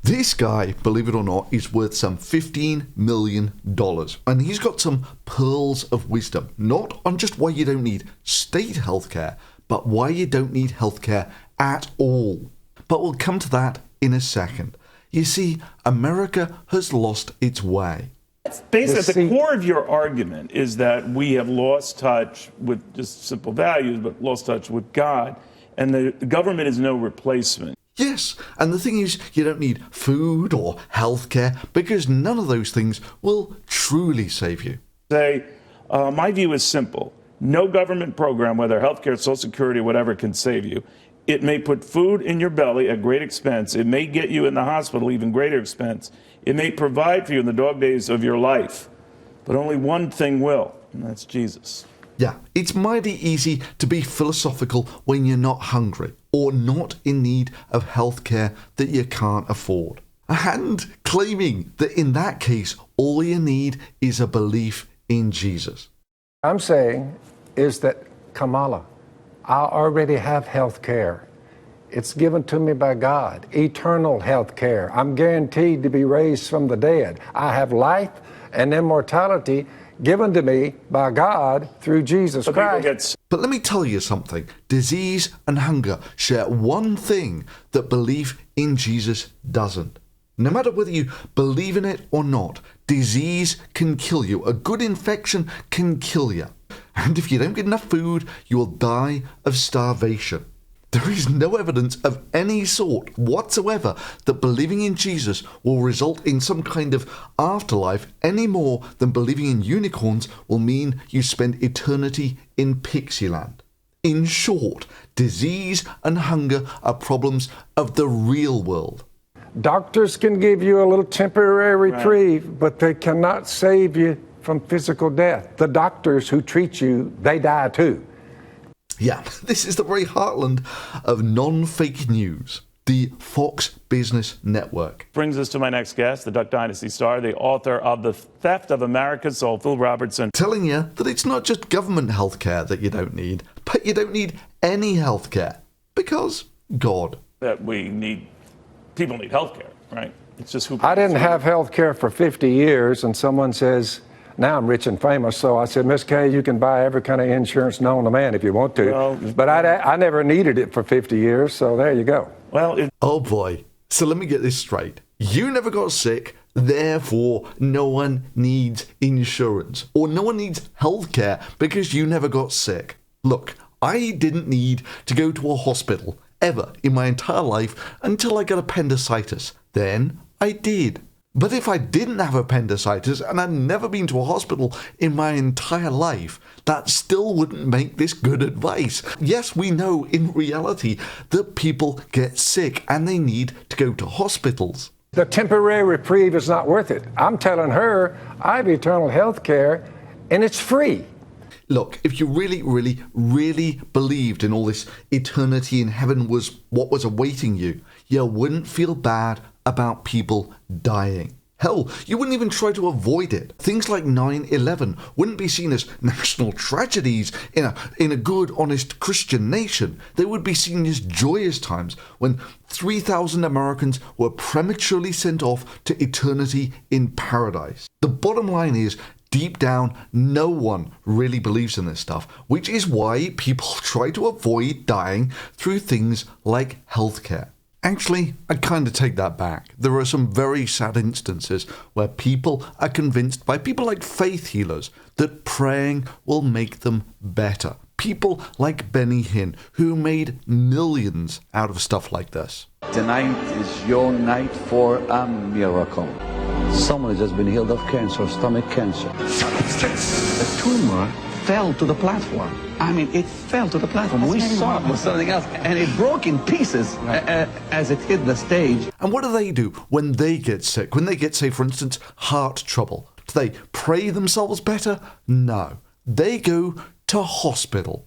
This guy, believe it or not, is worth some $15 million. And he's got some pearls of wisdom, not on just why you don't need state healthcare, but why you don't need healthcare at all. But we'll come to that in a second. You see, America has lost its way. Basically, at the core of your argument is that we have lost touch with just simple values, but lost touch with God, and the government is no replacement. Yes, and the thing is, you don't need food or healthcare because none of those things will truly save you. My view is simple. No government program, whether healthcare, Social Security, whatever, can save you. It may put food in your belly at great expense. It may get you in the hospital, even greater expense. It may provide for you in the dog days of your life. But only one thing will, and that's Jesus. Yeah, it's mighty easy to be philosophical when you're not hungry or not in need of healthcare that you can't afford. And claiming that in that case, all you need is a belief in Jesus. I'm saying is that Kamala, I already have health care. It's given to me by God, eternal health care. I'm guaranteed to be raised from the dead. I have life and immortality given to me by God through Jesus Christ. But let me tell you something. Disease and hunger share one thing that belief in Jesus doesn't. No matter whether you believe in it or not, disease can kill you. A good infection can kill you. And if you don't get enough food, you will die of starvation. There is no evidence of any sort whatsoever that believing in Jesus will result in some kind of afterlife any more than believing in unicorns will mean you spend eternity in Pixieland. In short, disease and hunger are problems of the real world. Doctors can give you a little temporary reprieve, but they cannot save you from physical death. The doctors who treat you, they die too. Yeah, this is the very heartland of non-fake news, the Fox Business Network. Brings us to my next guest, the Duck Dynasty star, the author of The Theft of America's Soul, Phil Robertson. Telling you that it's not just government healthcare that you don't need, but you don't need any healthcare. Because God. That people need healthcare, right? It's just who. I didn't have healthcare for 50 years, and someone says, now I'm rich and famous, so I said, Miss Kay, you can buy every kind of insurance known to man if you want to. Well, but I never needed it for 50 years, so there you go. Oh boy. So let me get this straight. You never got sick, therefore no one needs insurance. Or no one needs healthcare because you never got sick. Look, I didn't need to go to a hospital ever in my entire life until I got appendicitis. Then I did. But if I didn't have appendicitis and I'd never been to a hospital in my entire life, that still wouldn't make this good advice. Yes, we know in reality that people get sick and they need to go to hospitals. The temporary reprieve is not worth it. I'm telling her I have eternal health care and it's free. Look, if you really, really, really believed in all this eternity in heaven was what was awaiting you, you wouldn't feel bad about people dying. Hell, you wouldn't even try to avoid it. Things like 9/11 wouldn't be seen as national tragedies in a good, honest Christian nation. They would be seen as joyous times when 3,000 Americans were prematurely sent off to eternity in paradise. The bottom line is, deep down, no one really believes in this stuff, which is why people try to avoid dying through things like healthcare. Actually, I kind of take that back. There are some very sad instances where people are convinced by people like faith healers that praying will make them better. People like Benny Hinn, who made millions out of stuff like this. Tonight is your night for a miracle. Someone has just been healed of cancer, stomach cancer. A tumor fell to the platform. I mean, it fell to the platform. We saw it was something else, and it broke in pieces as it hit the stage. And what do when they get sick? When they get, say, for instance, heart trouble? Do they pray themselves better? No. They go to hospital.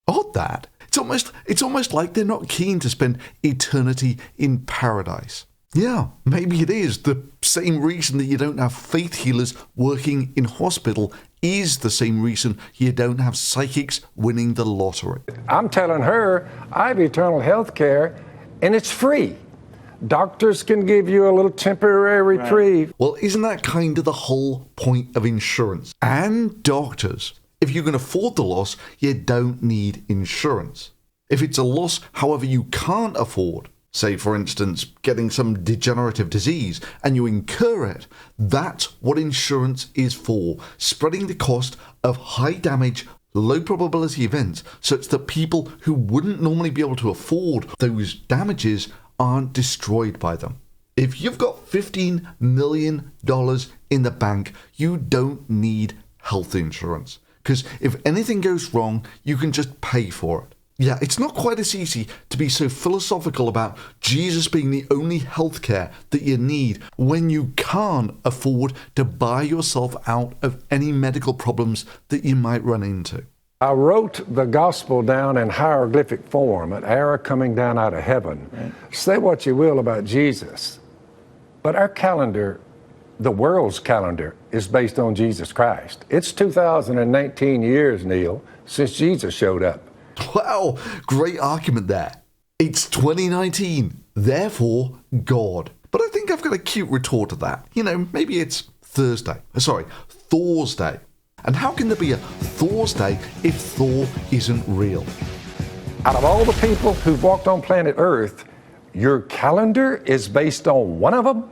Odd that. It's almost like they're not keen to spend eternity in paradise. Yeah, maybe it is. The same reason that you don't have faith healers working in hospital is the same reason you don't have psychics winning the lottery. I'm telling her I have eternal health care and it's free. Doctors can give you a little temporary reprieve. Well, isn't that kind of the whole point of insurance? And doctors. If you can afford the loss, you don't need insurance. If it's a loss, however, you can't afford, say for instance, getting some degenerative disease, and you incur it, that's what insurance is for, spreading the cost of high damage, low probability events such that people who wouldn't normally be able to afford those damages aren't destroyed by them. If you've got $15 million in the bank, you don't need health insurance. Because if anything goes wrong, you can just pay for it. Yeah, it's not quite as easy to be so philosophical about Jesus being the only healthcare that you need when you can't afford to buy yourself out of any medical problems that you might run into. I wrote the gospel down in hieroglyphic form, an arrow coming down out of heaven. Right. Say what you will about Jesus, but our calendar, the world's calendar, is based on Jesus Christ. It's 2019 years, Neil, since Jesus showed up. Wow, great argument there. It's 2019, therefore God. But I think I've got a cute retort to that. You know, maybe it's Thursday. And how can there be a Thursday if Thor isn't real? Out of all the people who've walked on planet Earth, your calendar is based on one of them?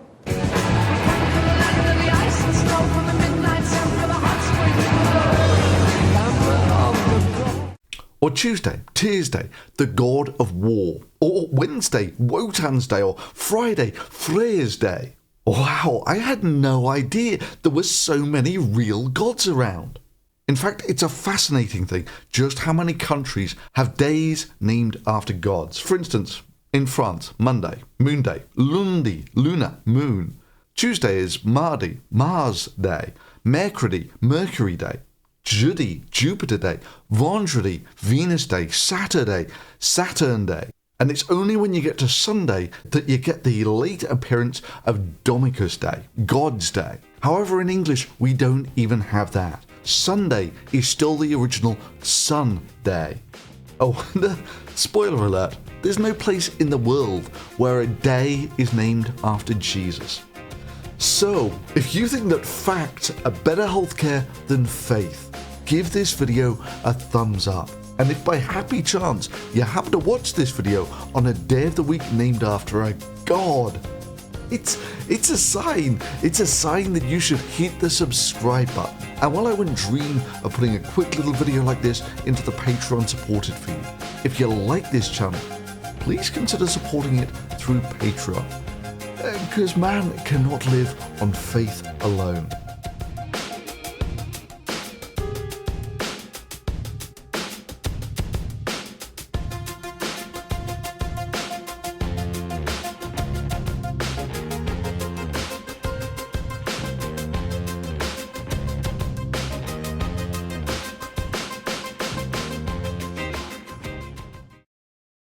Or Tuesday, the god of war. Or Wednesday, Wotan's Day. Or Friday, Freyr's Day. Wow, I had no idea there were so many real gods around. In fact, it's a fascinating thing just how many countries have days named after gods. For instance, in France, Monday, Moon Day, Lundi, Luna, Moon. Tuesday is Mardi, Mars Day. Mercredi, Mercury Day. Jeudi, Jupiter Day. Vendredi, Venus Day. Saturday, Saturn Day. And it's only when you get to Sunday that you get the late appearance of Domicus Day, God's Day. However, in English, we don't even have that. Sunday is still the original Sun Day. Oh, and spoiler alert, there's no place in the world where a day is named after Jesus. So, if you think that facts are better healthcare than faith, give this video a thumbs up. And if by happy chance you happen to watch this video on a day of the week named after a god, it's a sign that you should hit the subscribe button. And while I wouldn't dream of putting a quick little video like this into the Patreon supported feed, if you like this channel, please consider supporting it through Patreon. Because man cannot live on faith alone.